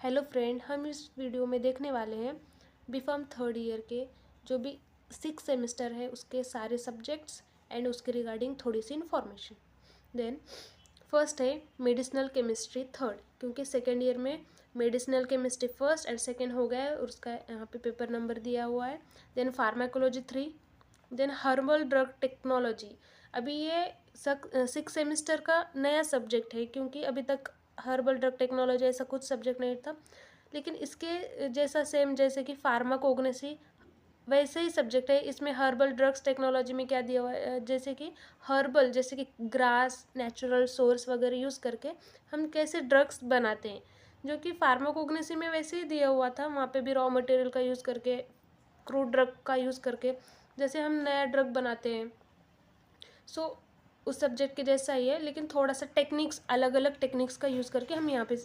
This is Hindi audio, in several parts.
हेलो फ्रेंड, हम इस वीडियो में देखने वाले हैं बीफार्म थर्ड ईयर के जो भी 6 सेमेस्टर है उसके सारे सब्जेक्ट्स एंड उसके रिगार्डिंग थोड़ी सी इन्फॉर्मेशन। देन फर्स्ट है मेडिसिनल केमिस्ट्री थर्ड, क्योंकि सेकेंड ईयर में medicinal chemistry first and second हो गया है और उसका यहाँ पे पेपर नंबर दिया हुआ है। Then pharmacology 3, then herbal drug technology. अभी ये 6 सेमेस्टर का नया सब्जेक्ट है, क्योंकि अभी तक हर्बल ड्रग टेक्नोलॉजी ऐसा कुछ सब्जेक्ट नहीं था, लेकिन इसके जैसा सेम जैसे कि फार्माकोग्नोसी वैसे ही सब्जेक्ट है। इसमें हर्बल ड्रग्स टेक्नोलॉजी में क्या दिया हुआ है, जैसे कि हर्बल जैसे कि ग्रास, नेचुरल सोर्स वगैरह यूज़ करके हम कैसे ड्रग्स बनाते हैं, जो कि फार्माकोग्नोसी में वैसे ही दिया हुआ था। वहाँ पे भी रॉ मटेरियल का यूज़ करके, क्रूड ड्रग का यूज़ करके जैसे हम नया ड्रग बनाते हैं। सो उस सब्जेक्ट के जैसा ही है, लेकिन थोड़ा सा टेक्निक्स, अलग अलग टेक्निक्स का यूज़ करके हम यहाँ पे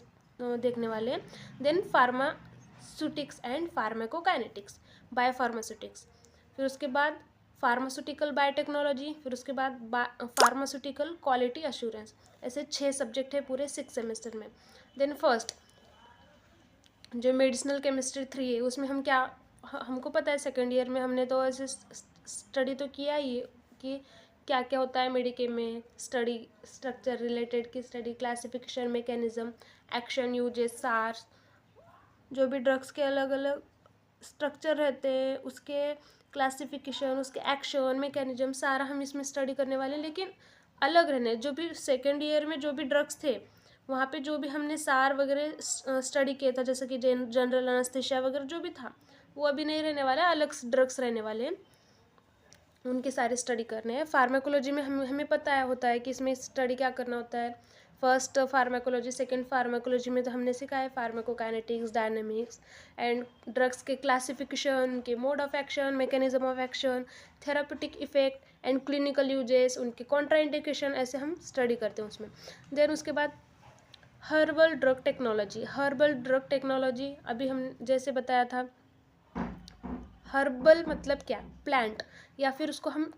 देखने वाले हैं। Then pharmaceutics and pharmacokinetics, biopharmaceutics. फिर उसके बाद फार्मास्यूटिकल बायोटेक्नोलॉजी, फिर उसके बाद फार्मास्यूटिकल क्वालिटी अश्योरेंस। ऐसे 6 सब्जेक्ट है पूरे 6 सेमेस्टर में। देन फर्स्ट जो मेडिसिनल केमिस्ट्री 3 है उसमें हम क्या, हमको पता है सेकेंड ईयर में हमने तो ऐसे स्टडी तो किया ही है कि क्या क्या होता है मेडिकेम में, स्टडी स्ट्रक्चर रिलेटेड की study, classification, mechanism, action, uses, SARs, जो भी ड्रग्स के अलग अलग स्ट्रक्चर रहते हैं उसके क्लासिफिकेशन, उसके एक्शन, मैकेनिज्म, सारा हम इसमें स्टडी करने वाले हैं। लेकिन अलग रहने, जो भी सेकेंड ईयर में जो भी ड्रग्स थे वहाँ पे जो भी हमने सार वगैरह स्टडी किया था, जैसे कि जनरल एनेस्थीसिया वगैरह जो भी था, वो अभी नहीं रहने वाला है, अलग ड्रग्स रहने वाले हैं, उनके सारे स्टडी करने हैं। फार्माकोलॉजी में हमें पता है होता है कि इसमें स्टडी क्या करना होता है। फर्स्ट फार्माकोलॉजी, सेकंड फार्माकोलॉजी में तो हमने सीखा है फार्माकोकाइनेटिक्स, डायनेमिक्स एंड ड्रग्स के क्लासिफिकेशन, के mode of action, mechanism of action, therapeutic effect and clinical uses, उनके कॉन्ट्राइंडिकेशन, ऐसे हम स्टडी करते हैं उसमें। देन उसके बाद herbal drug technology. Herbal drug technology अभी हम जैसे बताया था, हर्बल मतलब क्या, प्लांट, या फिर उसको हम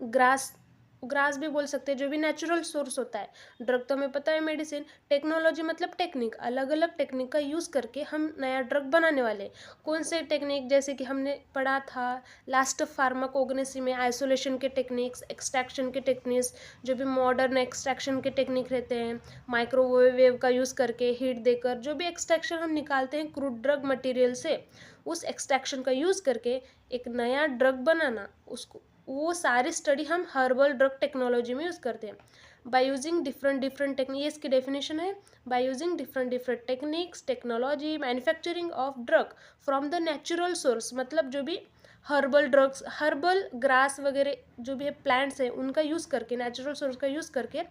ग्रास भी बोल सकते हैं, जो भी नेचुरल सोर्स होता है। ड्रग तो हमें पता है मेडिसिन, टेक्नोलॉजी मतलब टेक्निक, अलग अलग टेक्निक का यूज़ करके हम नया ड्रग बनाने वाले। कौन से टेक्निक, जैसे कि हमने पढ़ा था लास्ट फार्माकोग्नोसी में, आइसोलेशन के टेक्निक्स, एक्सट्रैक्शन के टेक्निक्स, जो भी मॉडर्न एक्सट्रैक्शन के टेक्निक रहते हैं, माइक्रोवेव का यूज़ करके हीट देकर जो भी एक्सट्रैक्शन हम निकालते हैं क्रूड ड्रग मटेरियल से, उस एक्सट्रैक्शन का यूज़ करके एक नया ड्रग बनाना, उसको वो सारी स्टडी हम हर्बल ड्रग टेक्नोलॉजी में यूज़ करते हैं। By using different different technique, ये इसकी डेफिनेशन है, by using different different techniques, technology, manufacturing of drug from the natural source. मतलब जो भी हर्बल ड्रग्स, हर्बल ग्रास वगैरह जो भी है प्लांट्स हैं, उनका यूज़ करके, नेचुरल सोर्स का यूज़ करके,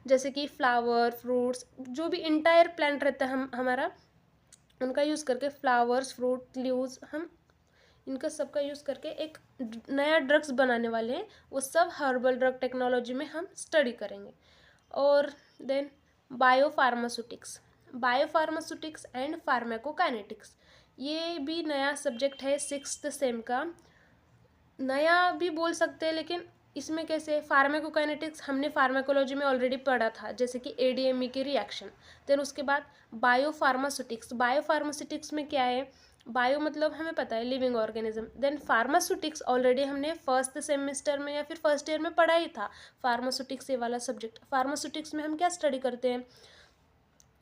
जैसे कि फ्लावर, फ्रूट्स, जो भी इंटायर प्लांट रहता है हमारा, उनका यूज़ करके, फ्लावर्स, फ्रूट, लीव्स, हम इनका सबका यूज़ करके एक नया ड्रग्स बनाने वाले हैं। वो सब हर्बल ड्रग टेक्नोलॉजी में हम स्टडी करेंगे। और then biopharmaceutics, biopharmaceutics and pharmacokinetics, ये भी नया सब्जेक्ट है 6th सेम का। नया भी बोल सकते हैं, लेकिन इसमें कैसे, फार्माकोकाइनेटिक्स हमने फार्माकोलॉजी में ऑलरेडी पढ़ा था, जैसे कि एडीएमई के रिएक्शन। देन उसके बाद बायोफार्मास्यूटिक्स, बायोफार्मास्यूटिक्स में क्या है, बायो मतलब हमें पता है living organism. Then pharmaceutics already हमने फर्स्ट सेमेस्टर में या फिर फर्स्ट ईयर में पढ़ा ही था, फार्मास्यूटिक्स ये वाला सब्जेक्ट। फार्मास्यूटिक्स में हम क्या स्टडी करते हैं,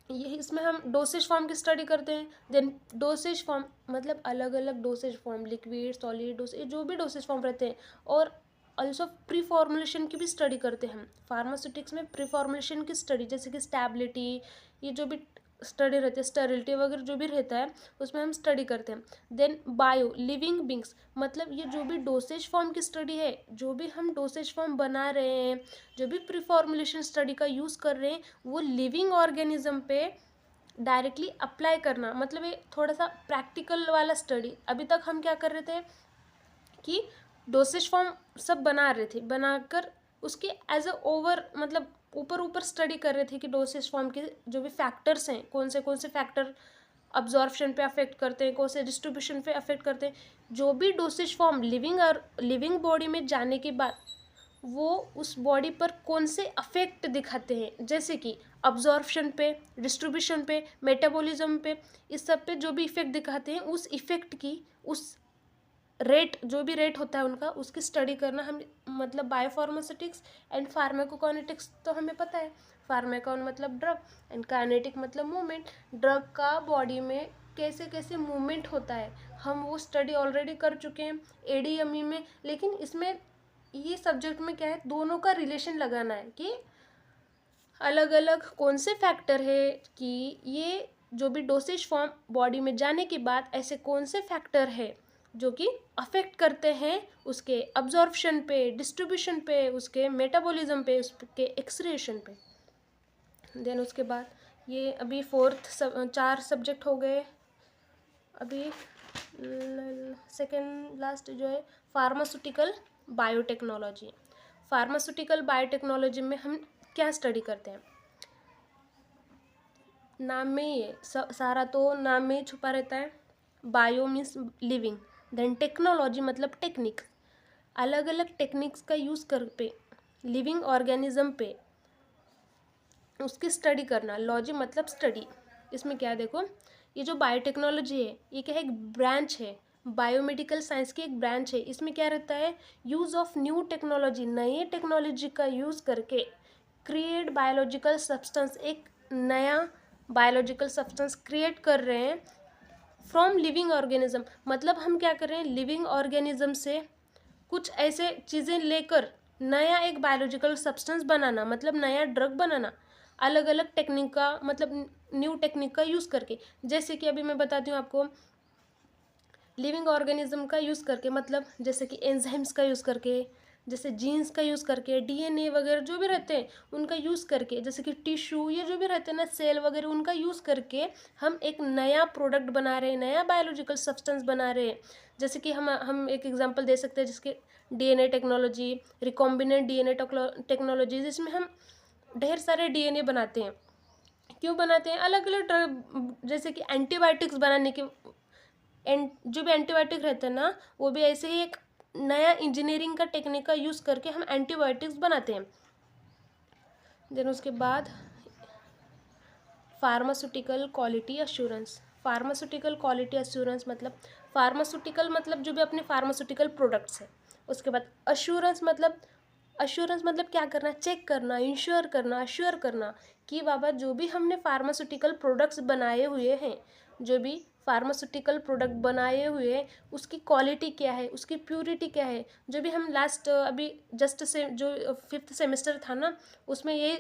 ये इसमें हम डोसेज फॉर्म की स्टडी करते हैं। देन डोसेज फॉर्म मतलब अलग अलग dosage form, liquid, solid dosage, जो भी डोसेज फॉर्म रहते हैं। और ऑल्सो प्री फॉर्मुलेशन की भी स्टडी करते हैं हम फार्मास्यूटिक्स में, प्री फॉर्मुलेशन की स्टडी, जैसे कि स्टेबिलिटी, ये जो भी स्टडी रहती है, स्टेरिलिटी वगैरह जो भी रहता है, उसमें हम स्टडी करते हैं। देन बायो, लिविंग बींग्स, मतलब ये जो भी डोसेज फॉर्म की स्टडी है, जो भी हम डोसेज फॉर्म बना रहे हैं, जो भी प्री फॉर्मुलेशन स्टडी का यूज़ कर रहे हैं, वो लिविंग ऑर्गेनिज्म पे डायरेक्टली अप्लाई करना, मतलब ये थोड़ा सा प्रैक्टिकल वाला स्टडी। अभी तक हम क्या कर रहे थे कि डोसेज फॉर्म सब बना रहे थे, बनाकर उसके एज अ ओवर मतलब ऊपर ऊपर स्टडी कर रहे थे कि डोसेज फॉर्म के जो भी फैक्टर्स हैं, कौन से फैक्टर अब्जॉर्प्शन पे अफेक्ट करते हैं, कौन से डिस्ट्रीब्यूशन पे अफेक्ट करते हैं। जो भी डोसेज फॉर्म लिविंग और लिविंग बॉडी में जाने के बाद वो उस बॉडी पर कौन से अफेक्ट दिखाते हैं, जैसे कि अब्जॉर्प्शन पे, डिस्ट्रीब्यूशन पे, मेटाबॉलिज्म पे, इस सब पे जो भी इफेक्ट दिखाते हैं उस इफेक्ट की, उस रेट, जो भी रेट होता है उनका, उसकी स्टडी करना हम, मतलब बायोफार्मास्यूटिक्स एंड फार्माकोकाइनेटिक्स तो हमें पता है। फार्माकोन मतलब ड्रग एंड काइनेटिक मतलब मूवमेंट। ड्रग का बॉडी में कैसे कैसे मूवमेंट होता है हम वो स्टडी ऑलरेडी कर चुके हैं एडीएमई में। लेकिन इसमें ये सब्जेक्ट में क्या है, दोनों का रिलेशन लगाना है कि अलग अलग कौन से फैक्टर है कि ये जो भी डोसेज फॉर्म बॉडी में जाने के बाद ऐसे कौन से फैक्टर है जो कि अफेक्ट करते हैं उसके अब्जॉर्प्शन पे, डिस्ट्रीब्यूशन पे, उसके मेटाबॉलिज्म पे, उसके एक्सक्रीशन पे। देन उसके बाद ये अभी चार सब्जेक्ट हो गए। अभी सेकेंड लास्ट जो है फार्मास्यूटिकल बायोटेक्नोलॉजी। फार्मास्यूटिकल बायोटेक्नोलॉजी में हम क्या स्टडी करते हैं, नाम में ही है, सारा तो नाम में ही छुपा रहता है। Bio means living, then technology मतलब टेक्निक, अलग अलग टेक्निक्स का यूज़ कर पे लिविंग ऑर्गेनिज्म पे उसकी स्टडी करना। लॉजी मतलब स्टडी। इसमें क्या है देखो, ये जो बायोटेक्नोलॉजी है ये क्या है, एक ब्रांच है, बायोमेडिकल साइंस की एक ब्रांच है। इसमें क्या रहता है, यूज़ ऑफ न्यू टेक्नोलॉजी, नई टेक्नोलॉजी का यूज़ करके क्रिएट बायोलॉजिकल सब्सटेंस, एक नया बायोलॉजिकल सब्सटेंस क्रिएट कर रहे हैं फ्रॉम लिविंग ऑर्गेनिज्म। मतलब हम क्या कर रहे हैं, लिविंग ऑर्गेनिज्म से कुछ ऐसे चीज़ें लेकर नया एक बायोलॉजिकल सब्सटेंस बनाना, मतलब नया ड्रग बनाना, अलग अलग टेक्निक का, मतलब न्यू टेक्निक का यूज़ करके। जैसे कि अभी मैं बताती हूँ आपको, लिविंग ऑर्गेनिज्म का यूज़ करके, मतलब जैसे कि एंजाइम्स का यूज़ करके, जैसे जीन्स का यूज़ करके, डीएनए वगैरह जो भी रहते हैं उनका यूज़ करके, जैसे कि टिश्यू, ये जो भी रहते हैं ना, सेल वगैरह, उनका यूज़ करके हम एक नया प्रोडक्ट बना रहे हैं, नया बायोलॉजिकल सब्सटेंस बना रहे हैं। जैसे कि हम एक एग्जांपल दे सकते हैं, जिसके DNA technology, recombinant DNA technology, जिसमें हम ढेर सारे डीएनए बनाते हैं। क्यों बनाते हैं, अलग अलग ड्रग, जैसे कि एंटीबायोटिक्स बनाने के, जो भी एंटीबायोटिक रहते हैं ना, वो भी ऐसे ही एक नया इंजीनियरिंग का टेक्निक का यूज़ करके हम एंटीबायोटिक्स बनाते हैं। देन उसके बाद pharmaceutical quality assurance. Pharmaceutical quality assurance मतलब, फार्मास्यूटिकल मतलब जो भी अपने फार्मास्यूटिकल प्रोडक्ट्स हैं। उसके बाद अश्योरेंस मतलब क्या करना, चेक करना, इंश्योर करना, अश्योर करना कि बाबा जो भी हमने फार्मास्यूटिकल प्रोडक्ट्स बनाए हुए हैं, जो भी फार्मास्यूटिकल प्रोडक्ट बनाए हुए हैं, उसकी क्वालिटी क्या है, उसकी प्योरिटी क्या है। जो भी हम लास्ट अभी जस्ट से जो 5th सेमेस्टर था ना, उसमें यही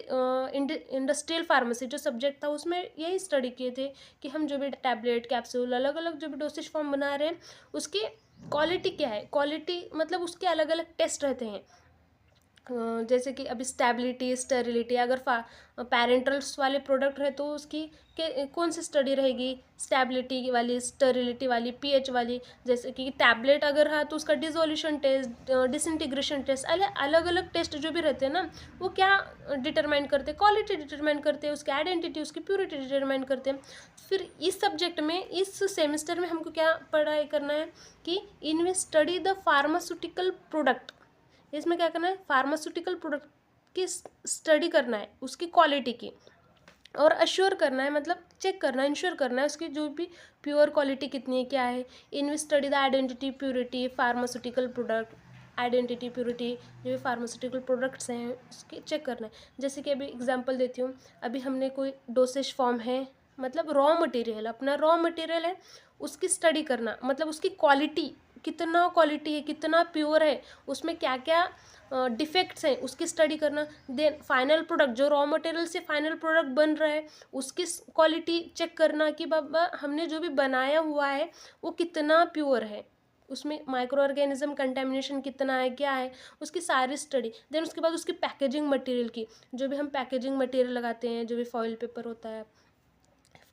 इंडस्ट्रियल फार्मेसी जो सब्जेक्ट था उसमें यही स्टडी किए थे कि हम जो भी टैबलेट, कैप्सूल, अलग अलग जो भी डोसेज फॉर्म बना रहे हैं उसकी क्वालिटी क्या है। क्वालिटी मतलब उसके अलग अलग टेस्ट रहते हैं, जैसे कि अभी स्टेबिलिटी, स्टेरिलिटी, अगर पैरेंटल्स वाले प्रोडक्ट है तो उसकी कौन सी स्टडी रहेगी, स्टेबिलिटी वाली, स्टेरिलिटी वाली, पीएच वाली। जैसे कि टैबलेट अगर है तो उसका डिसोल्यूशन टेस्ट, डिसइंटीग्रेशन टेस्ट, अलग अलग टेस्ट जो भी रहते हैं ना, वो क्या डिटरमाइन करते हैं, क्वालिटी डिटरमाइन करते हैं, उसकी आइडेंटिटी, उसकी प्योरिटी डिटरमाइन करते हैं। फिर इस सब्जेक्ट में, इस सेमेस्टर में हमको क्या पढ़ाई करना है कि इन स्टडी द फार्मास्यूटिकल प्रोडक्ट। इसमें क्या करना है, फार्मास्यूटिकल प्रोडक्ट की स्टडी करना है, उसकी क्वालिटी की, और अश्योर करना है, मतलब चेक करना है, इंश्योर करना है उसकी जो भी प्योर क्वालिटी कितनी है, क्या है। In study the identity, purity, pharmaceutical product, identity, purity, जो भी फार्मास्यूटिकल प्रोडक्ट्स हैं उसके चेक करना है। जैसे कि अभी एग्जांपल देती हूँ, अभी हमने कोई डोसेज फॉर्म है, मतलब रॉ मटेरियल, अपना रॉ मटेरियल है, उसकी स्टडी करना, मतलब उसकी क्वालिटी, कितना क्वालिटी है, कितना प्योर है, उसमें क्या क्या डिफेक्ट्स हैं, उसकी स्टडी करना। देन फाइनल प्रोडक्ट, जो रॉ मटेरियल से फाइनल प्रोडक्ट बन रहा है, उसकी क्वालिटी चेक करना कि बाबा हमने जो भी बनाया हुआ है वो कितना प्योर है, उसमें माइक्रो ऑर्गेनिज्म कंटेमिनेशन कितना है, क्या है, उसकी सारी स्टडी। देन उसके बाद उसकी पैकेजिंग मटेरियल की, जो भी हम पैकेजिंग मटेरियल लगाते हैं, जो भी फॉइल पेपर होता है,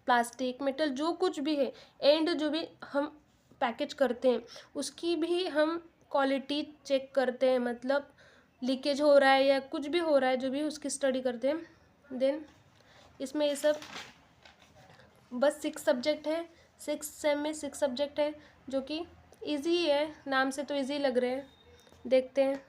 प्लास्टिक, मेटल, जो कुछ भी है, एंड जो भी हम पैकेज करते हैं उसकी भी हम क्वालिटी चेक करते हैं, मतलब लीकेज हो रहा है या कुछ भी हो रहा है, जो भी उसकी स्टडी करते हैं। देन इसमें ये सब बस 6 सब्जेक्ट है, 6 सेम में 6 सब्जेक्ट है, जो कि ईजी है, नाम से तो ईजी लग रहे हैं। देखते हैं